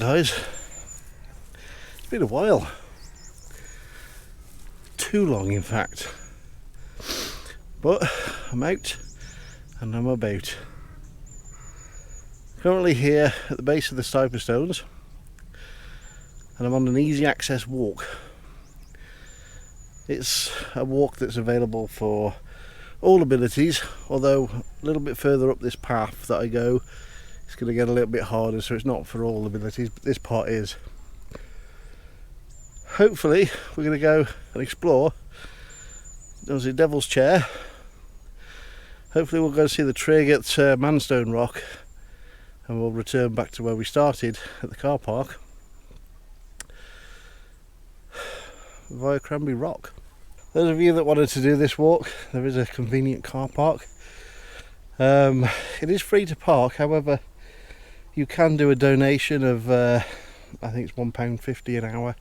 guys. It's been a while. Too long, in fact. But I'm out and I'm about. Currently here at the base of the Stiperstones, and I'm on an easy access walk. It's a walk that's available for all abilities, although a little bit further up this path that I go, it's going to get a little bit harder, so it's not for all abilities, but this part is. Hopefully we're going to go and explore. There's a Devil's Chair. Hopefully we'll go see the trig at Manstone Rock, and we'll return back to where we started at the car park via Cranberry Rock. Those of you that wanted to do this walk, there is a convenient car park. It is free to park, however you can do a donation of I think it's £1.50 an hour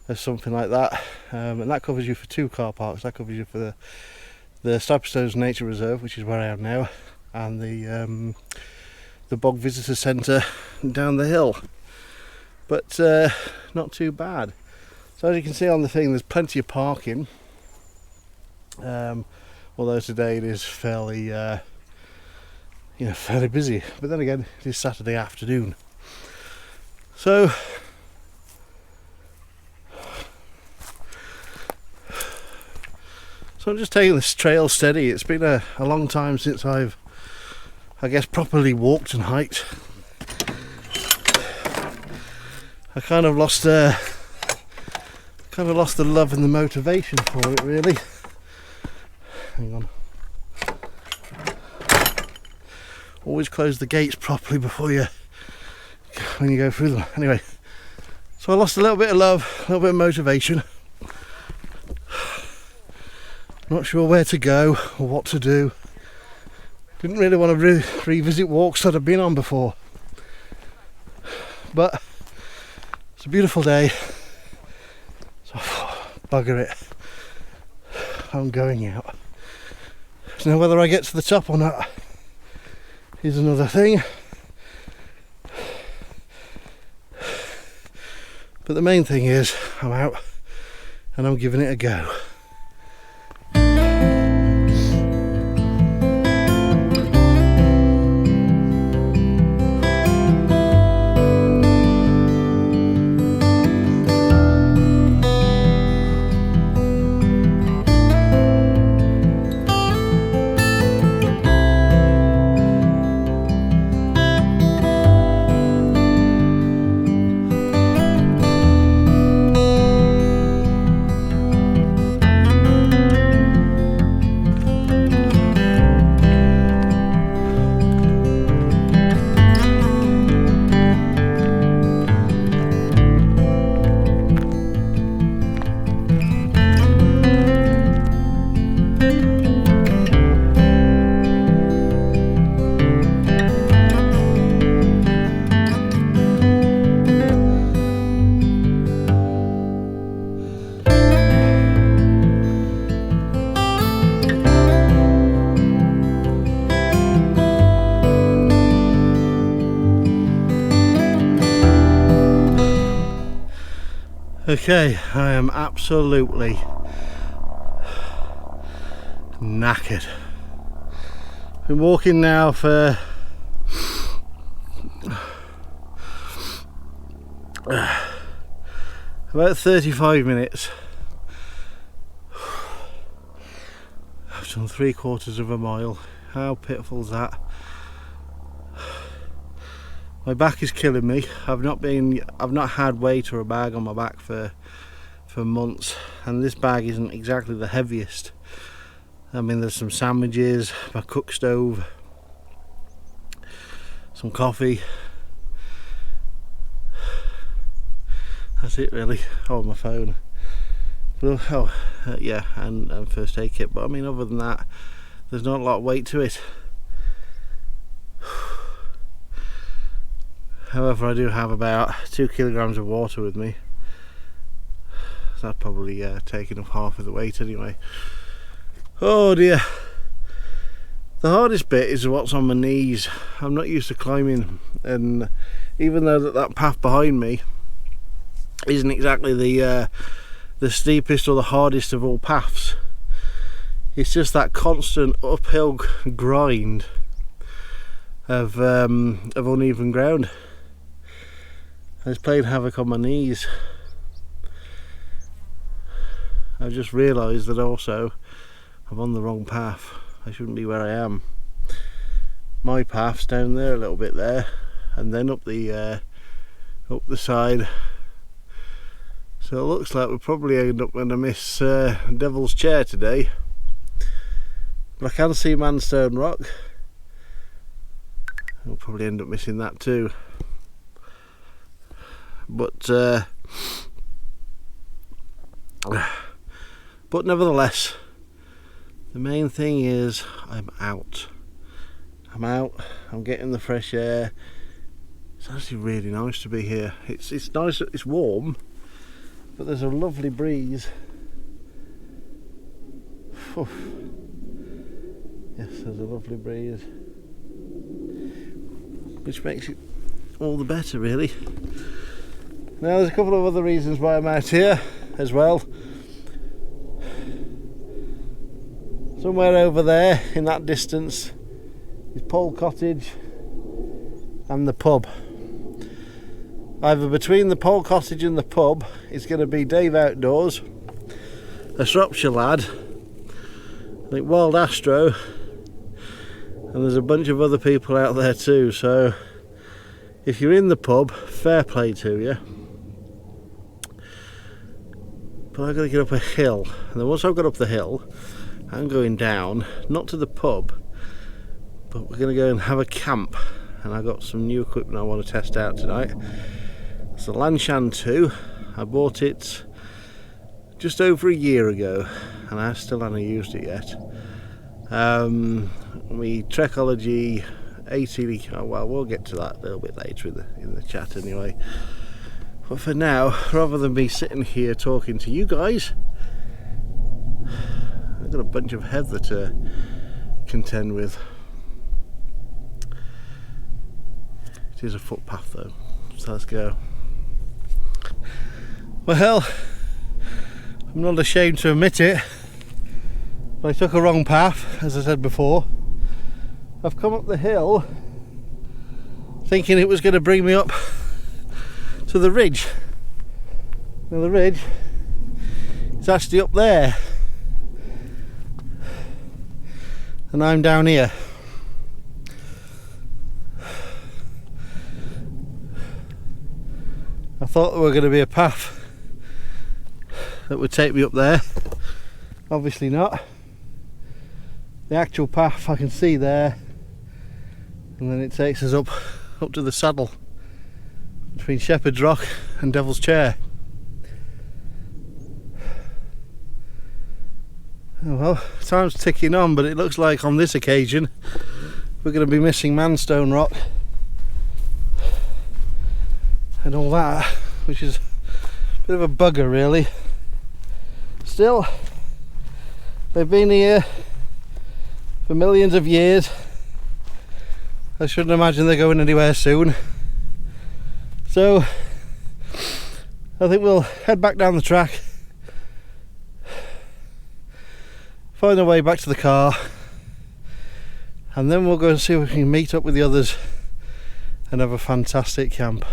or something like that, and that covers you for 2 car parks. That covers you for the Stiperstones Nature Reserve, which is where I am now, and the Bog Visitor Centre down the hill, but not too bad. So as you can see on the thing, there's plenty of parking, although today it is fairly fairly busy, but then again it is Saturday afternoon. So I'm just taking this trail steady. It's been a long time since I've, I guess, properly walked and hiked. I kind of lost the love and the motivation for it, really. Hang on. Always close the gates properly when you go through them. Anyway, so I lost a little bit of love, a little bit of motivation. Not sure where to go or what to do. Didn't really want to revisit walks that I've been on before. But it's a beautiful day. So bugger it. I'm going out. Now whether I get to the top or not is another thing. But the main thing is I'm out and I'm giving it a go. Okay, I am absolutely knackered. Been walking now for about 35 minutes. I've done 3/4 of a mile. How pitiful is that? My back is killing me. I've not had weight or a bag on my back for months, and this bag isn't exactly the heaviest. I mean, there's some sandwiches, my cook stove, some coffee. That's it really. Oh, my phone. Yeah, and first aid kit. But I mean, other than that, there's not a lot of weight to it. However, I do have about 2 kilograms of water with me. So that's probably taking up half of the weight anyway. Oh dear. The hardest bit is what's on my knees. I'm not used to climbing, and even though that path behind me isn't exactly the steepest or the hardest of all paths, it's just that constant uphill grind of uneven ground. It's playing havoc on my knees. I've just realised that also I'm on the wrong path. I shouldn't be where I am. My path's down there a little bit there, and then up the side. So it looks like we're probably going to miss Devil's Chair today. But I can see Manstone Rock. We'll probably end up missing that too. But nevertheless, the main thing is I'm out. I'm getting the fresh air. It's actually really nice to be here. It's nice, it's warm, but there's a lovely breeze. Oof. Yes, there's a lovely breeze, which makes it all the better, really. Now there's a couple of other reasons why I'm out here as well. Somewhere over there in that distance is Pole Cottage and the pub. Either between the Pole Cottage and the pub is going to be Dave Outdoors, a Shropshire lad, I think Wild Astro, and there's a bunch of other people out there too. So if you're in the pub, fair play to you. But I've got to get up a hill, and then once I've got up the hill, I'm going down, not to the pub, but we're going to go and have a camp. And I've got some new equipment I want to test out tonight. It's the Lanshan 2. I bought it just over a year ago, and I still haven't used it yet. We Trekology 80, oh, well, we'll get to that a little bit later in the chat anyway. But for now, rather than me sitting here talking to you guys, I've got a bunch of heather to contend with. It is a footpath though, so let's go. Well, I'm not ashamed to admit it, but I took a wrong path, as I said before. I've come up the hill thinking it was going to bring me up to the ridge. Now the ridge is actually up there, and I'm down here. I thought there were going to be a path that would take me up there. Obviously not. The actual path I can see there, and then it takes us up to the saddle between Shepherd's Rock and Devil's Chair. Oh well, time's ticking on, but it looks like on this occasion we're going to be missing Manstone Rock and all that, which is a bit of a bugger really. Still, they've been here for millions of years. I shouldn't imagine they're going anywhere soon. So I think we'll head back down the track, find our way back to the car, and then we'll go and see if we can meet up with the others and have a fantastic camp.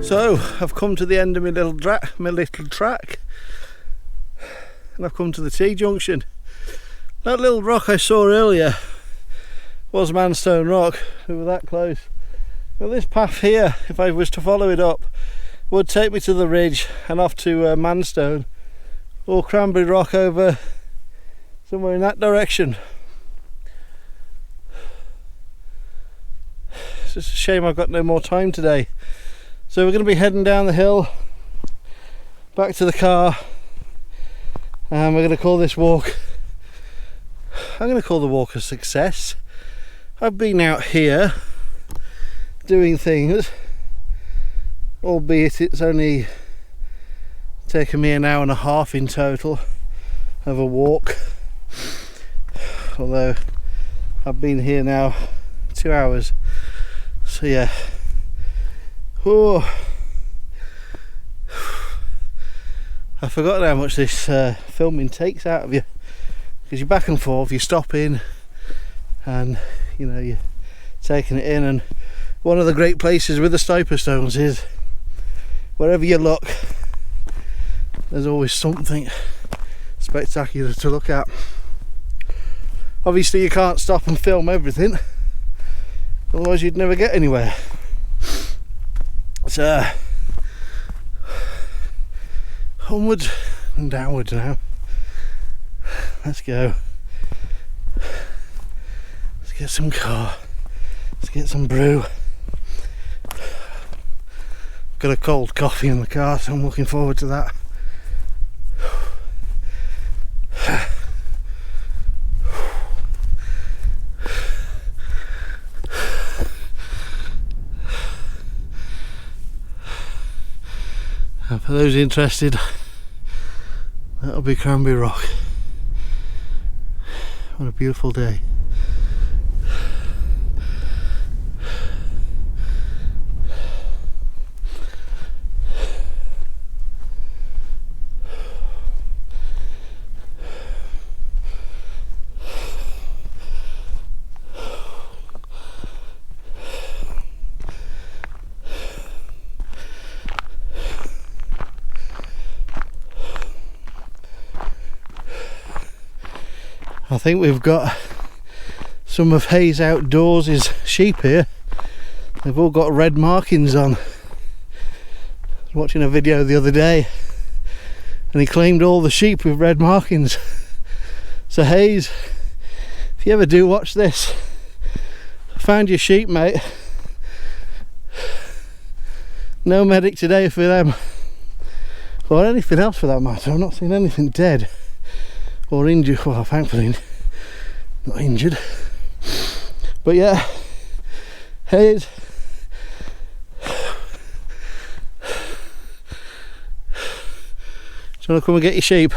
So I've come to the end of my little track, and I've come to the T-junction. That little rock I saw earlier was Manstone Rock. We were that close. Now this path here, if I was to follow it up, would take me to the ridge and off to Manstone or Cranberry Rock over somewhere in that direction. It's just a shame I've got no more time today. So we're going to be heading down the hill back to the car, and we're going to call this walk, I'm going to call the walk a success. I've been out here doing things, albeit it's only taken me an hour and a half in total of a walk, although I've been here now 2 hours. So yeah, I've forgotten how much this filming takes out of you, because you're back and forth, you're stopping and you know you're taking it in. And one of the great places with the Stiperstones is wherever you look there's always something spectacular to look at. Obviously you can't stop and film everything, otherwise you'd never get anywhere. So onwards and downwards now. Let's go. Let's get some car. Let's get some brew. Got a cold coffee in the car, so I'm looking forward to that. And for those interested, that'll be Cranberry Rock. What a beautiful day. I think we've got some of Hayes Outdoors' sheep here. They've all got red markings on. I was watching a video the other day and he claimed all the sheep with red markings. So Hayes, if you ever do watch this, find your sheep, mate. No medic today for them, or anything else for that matter. I've not seen anything dead or injured. Well, thankfully not injured, but yeah, Hayes, do you want to come and get your sheep?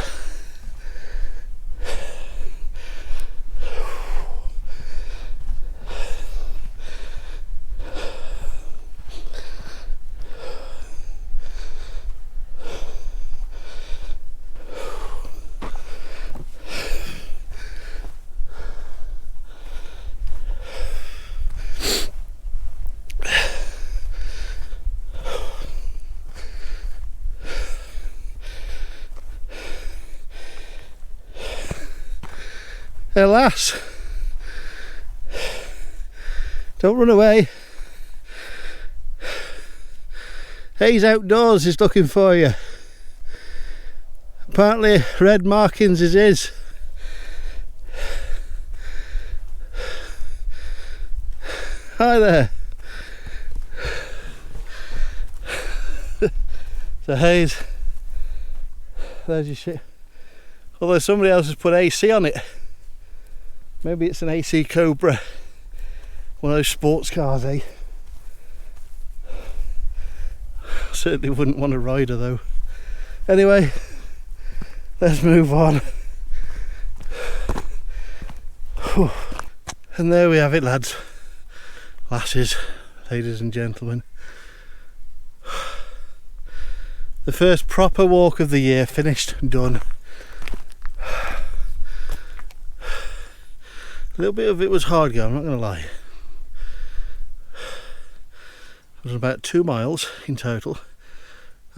Hey lass, don't run away. Hayes Outdoors is looking for you. Apparently red markings is his. Hi there. So Hayes, there's your shit. Although somebody else has put AC on it. Maybe it's an AC Cobra, one of those sports cars, eh? Certainly wouldn't want to ride her though. Anyway, let's move on. And there we have it, lads, lasses, ladies and gentlemen. The first proper walk of the year finished, done. A little bit of it was hard going, I'm not going to lie. It was about 2 miles in total.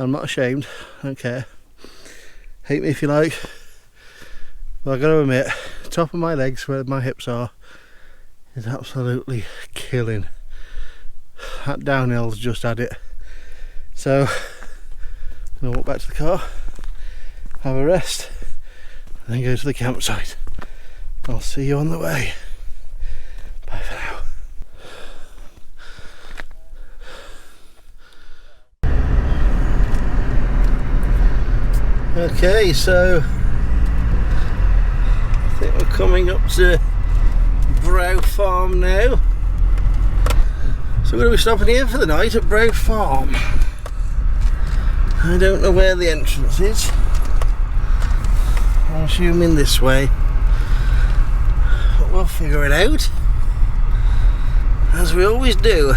I'm not ashamed, I don't care. Hate me if you like. But I've got to admit, the top of my legs where my hips are is absolutely killing. That downhill's just had it. So Gonna walk back to the car, have a rest, and then go to the campsite. I'll see you on the way. Bye for now. Okay, so I think we're coming up to Brow Farm now. So we're going to be stopping here for the night at Brow Farm. I don't know where the entrance is. I'm assuming this way. But we'll figure it out. As we always do.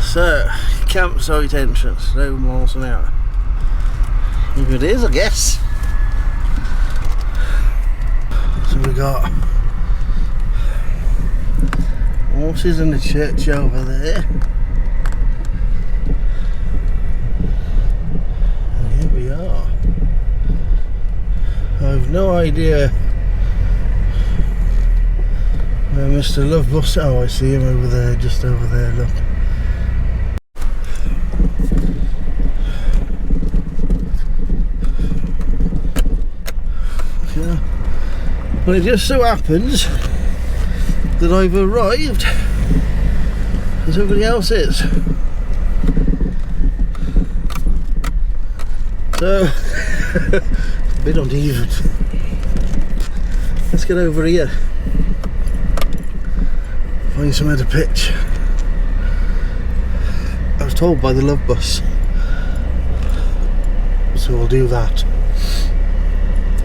So, campsite entrance, no miles an hour. If it is, I guess. So we got horses and the church over there. And here we are. I've no idea where Mr. Love Bus. Oh, I see him over there, just over there, look. Well, it just so happens that I've arrived as everybody else is. So, a bit uneven. Let's get over here. Find somewhere to pitch. I was told by the Love Bus. So we'll do that.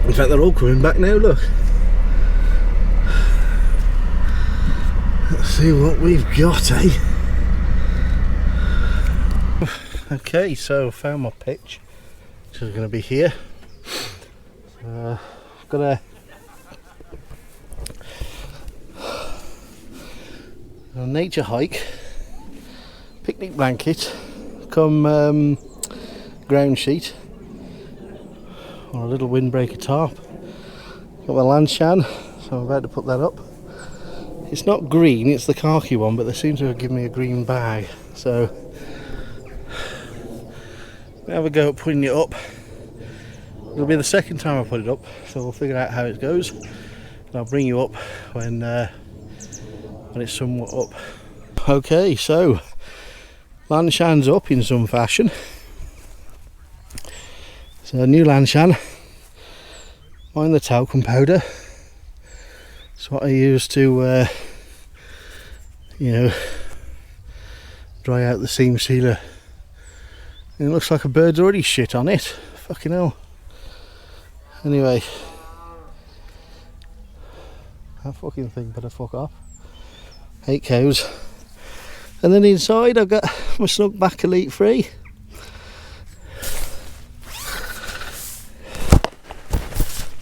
In fact, they're all coming back now, look. Let's see what we've got, eh? Okay, so found my pitch, which is going to be here. Got a nature hike, picnic blanket, come ground sheet, or a little windbreaker tarp. Got my Lanshan, so I'm about to put that up. It's not green, it's the khaki one, but they seem to have given me a green bag, so we'll have a go at putting it up. It'll be the second time I put it up, so we'll figure out how it goes, and I'll bring you up when it's somewhat up. Okay, so Lanshan's up in some fashion. So new Lanshan, mine the talcum powder. It's what I use to, you know, dry out the seam sealer. And it looks like a bird's already shit on it. Fucking hell. Anyway, that fucking thing better fuck off. 8 cows. And then inside I've got my Snug Pack Elite Free.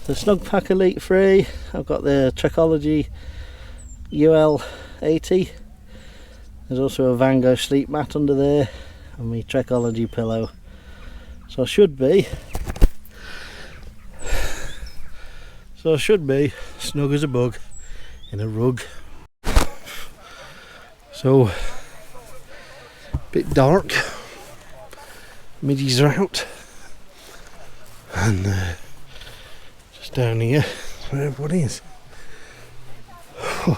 The Snug Pack Elite Free. I've got the Trekology UL 80. There's also a Vango sleep mat under there, and my Trekology pillow. So I should be snug as a bug in a rug. So, bit dark, middies are out, and just down here where everybody is. All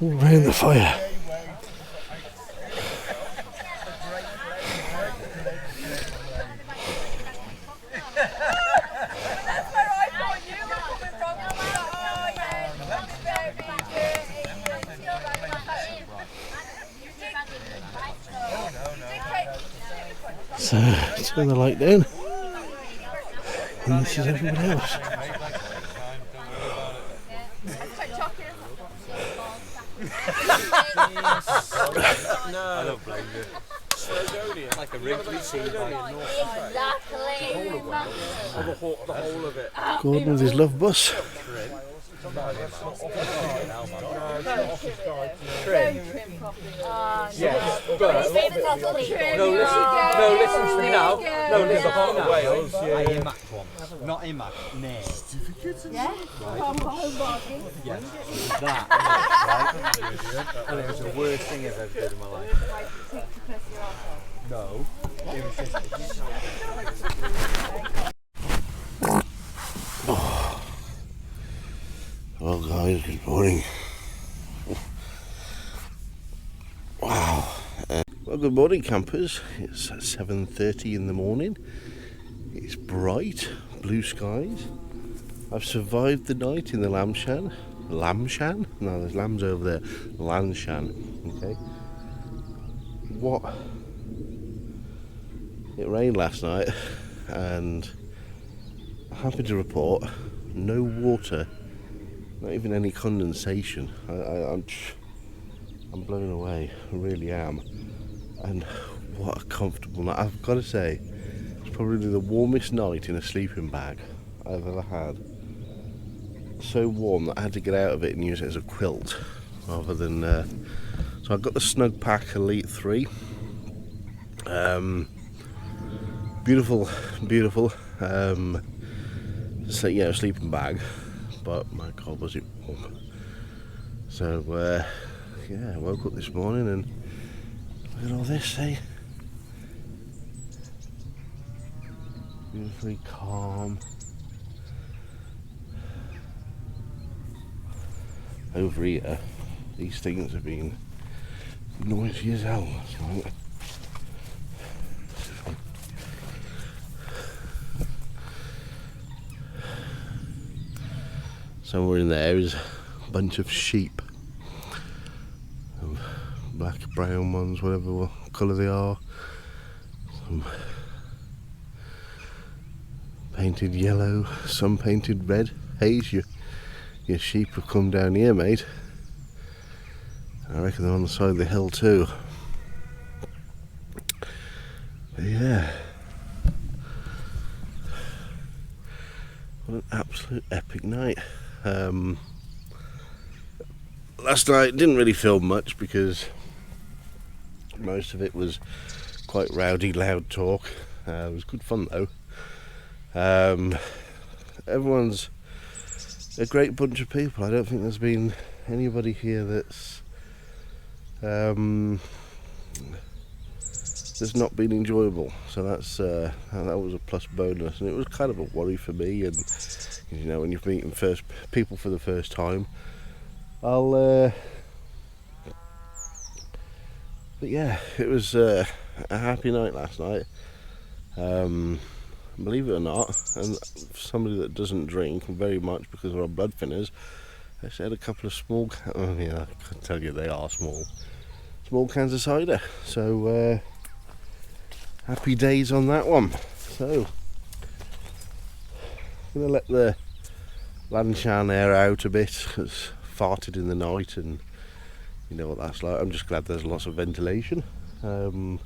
around the fire. So, turn the light down, and this is everybody else. I don't blame you. Like a wrinkly sea by Exactly. The whole of it. Gordon with his Love Bus. Yes, but no, listen to me now. No, listen to me now. Wales, I IMAC one. Not IMAC, NAIR. Yeah? Yes, that. Right? And it was the worst thing I've ever done in my life. No. Well guys, good morning. Wow. Well, good morning campers. It's 7:30 in the morning. It's bright, blue skies. I've survived the night in the Lanshan. Lanshan? No, there's lambs over there. Lanshan. Okay. What? It rained last night, and I'm happy to report no water, not even any condensation. I'm blown away. I really am. And what a comfortable night. I've got to say, it's probably the warmest night in a sleeping bag I've ever had. So warm that I had to get out of it and use it as a quilt rather than so I've got the Snug Pack Elite 3. Beautiful so yeah, sleeping bag, but my god was it warm. So yeah, I woke up this morning and look at all this, eh? Beautifully calm. Over here, these things have been noisy as hell last night. Somewhere in there is a bunch of sheep. Black, brown ones, whatever colour they are. Some painted yellow, some painted red. Hayes, your sheep have come down here, mate. I reckon they're on the side of the hill too. But yeah. What an absolute epic night. Last night didn't really film much because most of it was quite rowdy, loud talk. It was good fun though. Everyone's a great bunch of people. I don't think there's been anybody here that's not been enjoyable. So that was a plus bonus, and it was kind of a worry for me. And you know, when you're meeting people for the first time, but yeah, it was a happy night last night. Believe it or not, and for somebody that doesn't drink very much because of our blood thinners, I actually had a couple of small yeah, I can tell you they are small cans of cider. So happy days on that one. So I'm gonna let the Lanshan air out a bit. It's farted in the night, and you know what that's like. I'm just glad there's lots of ventilation. We're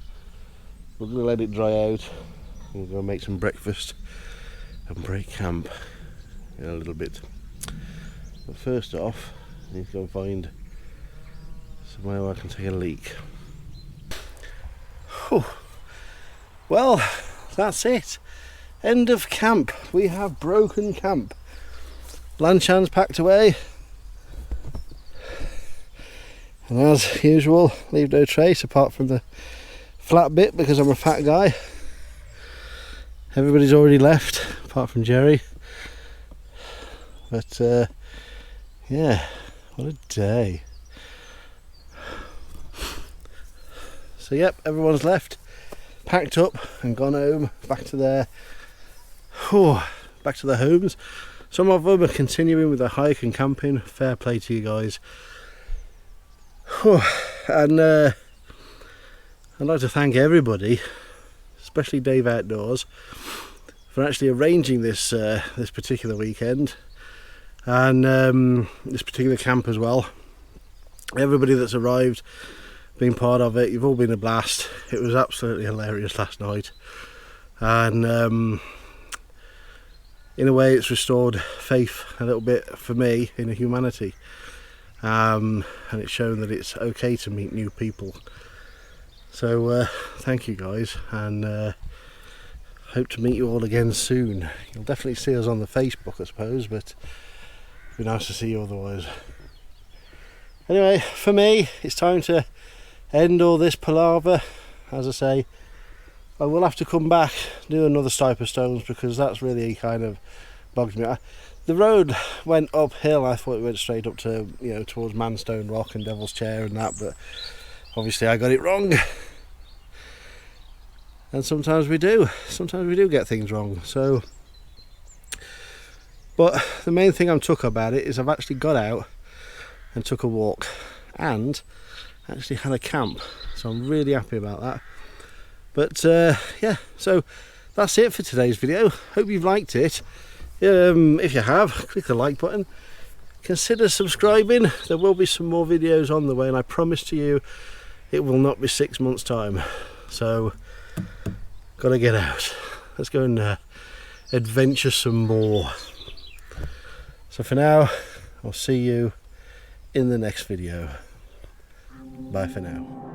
gonna let it dry out. We're gonna make some breakfast and break camp in a little bit. But first off, I need to go and find somewhere where I can take a leak. Whew. Well, that's it. End of camp. We have broken camp. Lanshan's packed away. And as usual, leave no trace apart from the flat bit because I'm a fat guy. Everybody's already left apart from Jerry. But yeah, what a day. So yep, everyone's left, packed up and gone home, back to their homes. Some of them are continuing with their hike and camping. Fair play to you guys. And I'd like to thank everybody, especially Dave Outdoors, for actually arranging this this particular weekend and this particular camp as well. Everybody that's arrived, been part of it, you've all been a blast. It was absolutely hilarious last night, and in a way it's restored faith a little bit for me in humanity, and it's shown that it's okay to meet new people. So thank you guys, and hope to meet you all again soon. You'll definitely see us on the Facebook, I suppose, but it'd be nice to see you otherwise. Anyway, for me, it's time to end all this palaver. As I say, I will have to come back, do another Stiperstones, because that's really kind of bugged me. The road went uphill. I thought it went straight up to, you know, towards Manstone Rock and Devil's Chair and that, but obviously I got it wrong. And sometimes we do get things wrong. So, but the main thing I'm took about it is I've actually got out and took a walk and actually had a camp, so I'm really happy about that. But yeah, so that's it for today's video. Hope you've liked it. If you have, click the like button, consider subscribing. There will be some more videos on the way, and I promise to you it will not be 6 months time. So gotta get out, let's go and adventure some more. So for now, I'll see you in the next video. Bye for now.